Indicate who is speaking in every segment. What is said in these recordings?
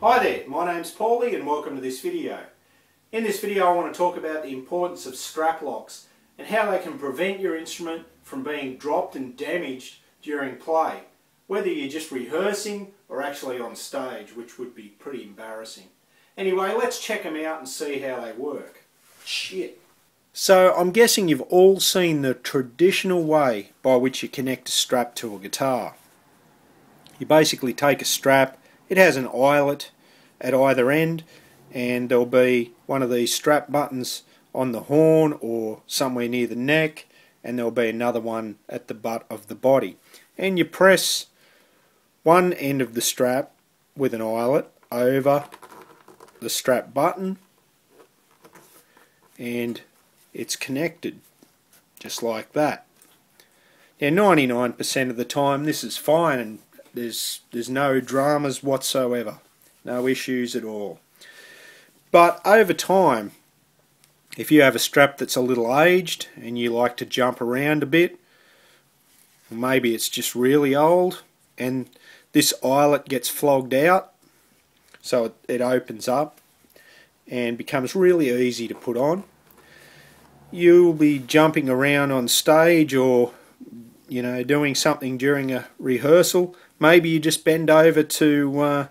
Speaker 1: Hi there, my name's Paulie and welcome to this video. In this video I want to talk about the importance of strap locks and how they can prevent your instrument from being dropped and damaged during play, whether you're just rehearsing or actually on stage, which would be pretty embarrassing. Anyway, let's check them out and see how they work. Shit. So I'm guessing you've all seen the traditional way by which you connect a strap to a guitar. You basically take a strap. It has an eyelet at either end, and there'll be one of these strap buttons on the horn or somewhere near the neck, and there'll be another one at the butt of the body. And you press one end of the strap with an eyelet over the strap button, and it's connected just like that. Now 99% of the time this is fine, and there's no dramas whatsoever, no issues at all. But over time, if you have a strap that's a little aged and you like to jump around a bit, maybe it's just really old and this eyelet gets flogged out, so it opens up and becomes really easy to put on. You'll be jumping around on stage, or doing something during a rehearsal. Maybe you just bend over to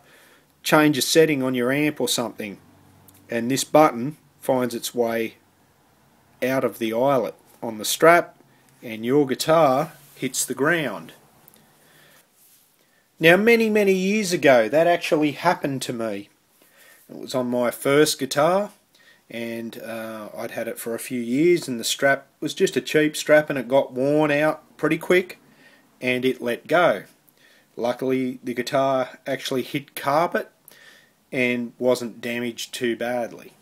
Speaker 1: change a setting on your amp or something, and this button finds its way out of the eyelet on the strap and your guitar hits the ground. Now many years ago that actually happened to me. It was on my first guitar, and I'd had it for a few years, and the strap was just a cheap strap and it got worn out pretty quick and it let go. Luckily the guitar actually hit carpet and wasn't damaged too badly.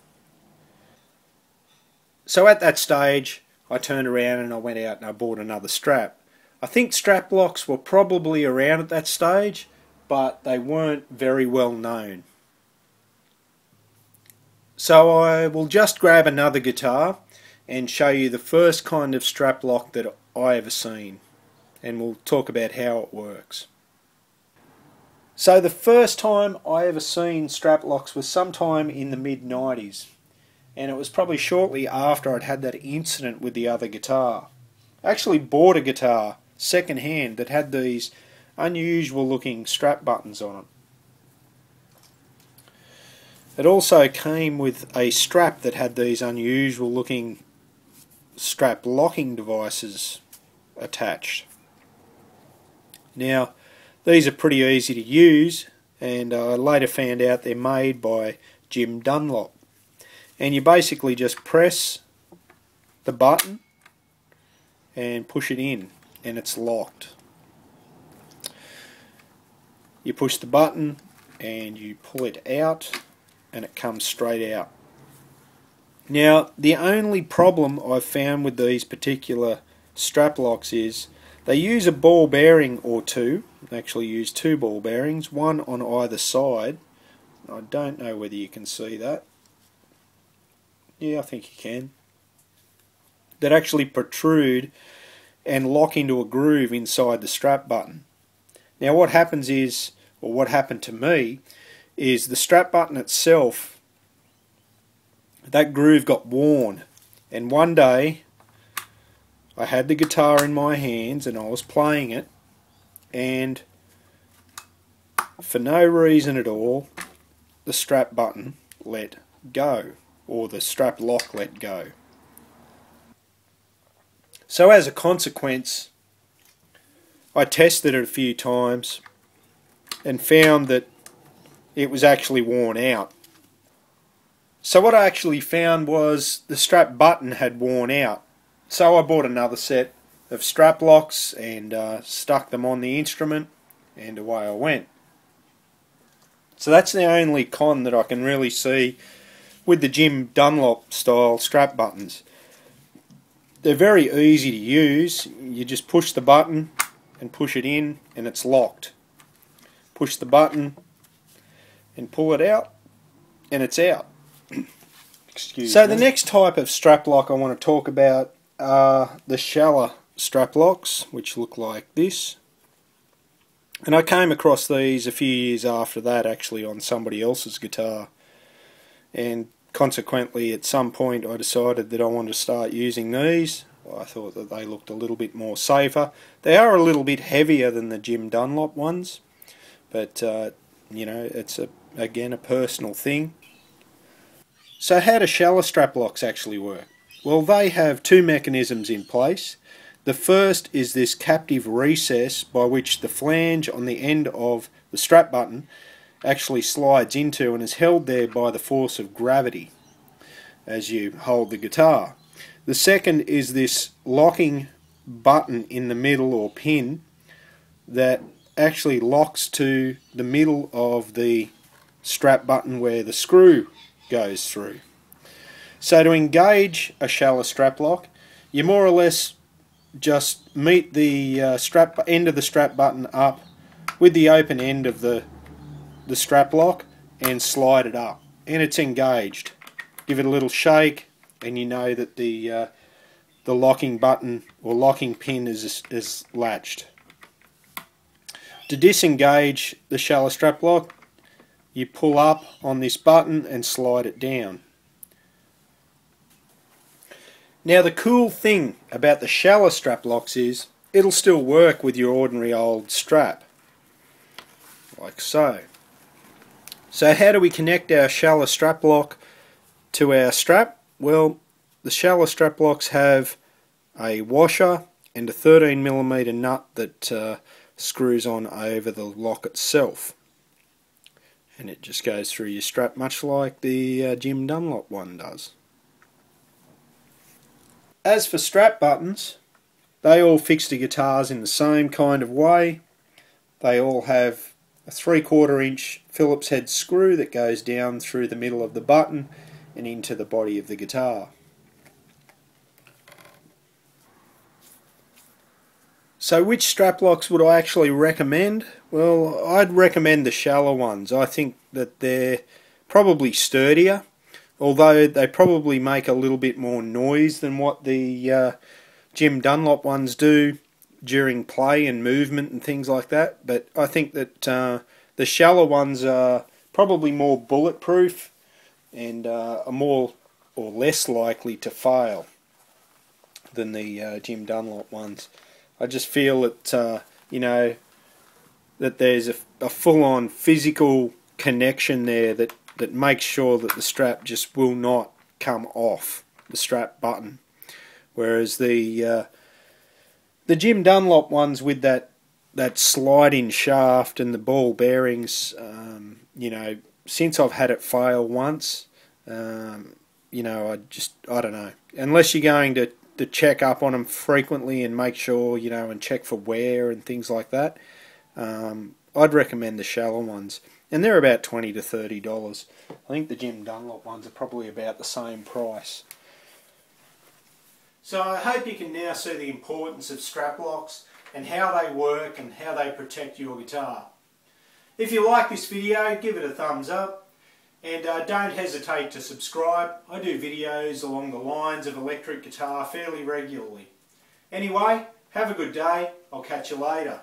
Speaker 1: So at that stage I turned around and I went out and I bought another strap. I think strap locks were probably around at that stage, but they weren't very well known. So I will just grab another guitar and show you the first kind of strap lock that I ever seen, and we'll talk about how it works. So the first time I ever seen strap locks was sometime in the mid-90s, and it was probably shortly after I'd had that incident with the other guitar. I actually bought a guitar second hand that had these unusual looking strap buttons on it. It also came with a strap that had these unusual looking strap locking devices attached. Now these are pretty easy to use, and I later found out they're made by Jim Dunlop, and you basically just press the button and push it in and it's locked. You push the button and you pull it out and it comes straight out. Now the only problem I've found with these particular strap locks is they use a ball bearing or two. They actually use two ball bearings, one on either side. I don't know whether you can see that. Yeah, I think you can. That actually protrude and lock into a groove inside the strap button. Now what happens is, or what happened to me, is the strap button itself, that groove got worn, and one day I had the guitar in my hands and I was playing it, and for no reason at all the strap button let go, or the strap lock let go. So as a consequence I tested it a few times and found that it was actually worn out. So what I actually found was the strap button had worn out. So I bought another set of strap locks and stuck them on the instrument, and away I went. So that's the only con that I can really see with the Jim Dunlop style strap buttons. They're very easy to use. You just push the button and push it in and it's locked. Push the button and pull it out and it's out. So the next type of strap lock I want to talk about are the Schaller Strap Locks, which look like this. And I came across these a few years after that, actually, on somebody else's guitar. And consequently, at some point, I decided that I wanted to start using these. I thought that they looked a little bit more safer. They are a little bit heavier than the Jim Dunlop ones, but you know, it's again a personal thing. So how do Schaller Strap Locks actually work? Well, they have two mechanisms in place. The first is this captive recess by which the flange on the end of the strap button actually slides into and is held there by the force of gravity as you hold the guitar. The second is this locking button in the middle, or pin, that actually locks to the middle of the strap button where the screw goes through. So to engage a Schaller strap lock, you more or less just meet the end of the strap button up with the open end of the strap lock and slide it up, and it's engaged. Give it a little shake and you know that the locking button or locking pin is latched. To disengage the Schaller strap lock, you pull up on this button and slide it down. Now the cool thing about the Schaller strap locks is it'll still work with your ordinary old strap, like so. So how do we connect our Schaller strap lock to our strap? Well, the Schaller strap locks have a washer and a 13mm nut that screws on over the lock itself, and it just goes through your strap much like the Jim Dunlop one does. As for strap buttons, they all fix to guitars in the same kind of way. They all have a 3/4 inch Phillips head screw that goes down through the middle of the button and into the body of the guitar. So which strap locks would I actually recommend? Well, I'd recommend the Schaller ones. I think that they're probably sturdier, although they probably make a little bit more noise than what the Jim Dunlop ones do during play and movement and things like that. But I think that the Schaller ones are probably more bulletproof and are more or less likely to fail than the Jim Dunlop ones. I just feel that you know, that there's a full-on physical connection there that makes sure that the strap just will not come off the strap button, whereas the Jim Dunlop ones with that sliding shaft and the ball bearings, you know, since I've had it fail once, you know, I don't know, unless you're going to check up on them frequently and make sure, you know, and check for wear and things like that, I'd recommend the Schaller ones. And they're about $20 to $30. I think the Jim Dunlop ones are probably about the same price. So I hope you can now see the importance of strap locks and how they work and how they protect your guitar. If you like this video, give it a thumbs up, and don't hesitate to subscribe. I do videos along the lines of electric guitar fairly regularly. Anyway, have a good day. I'll catch you later.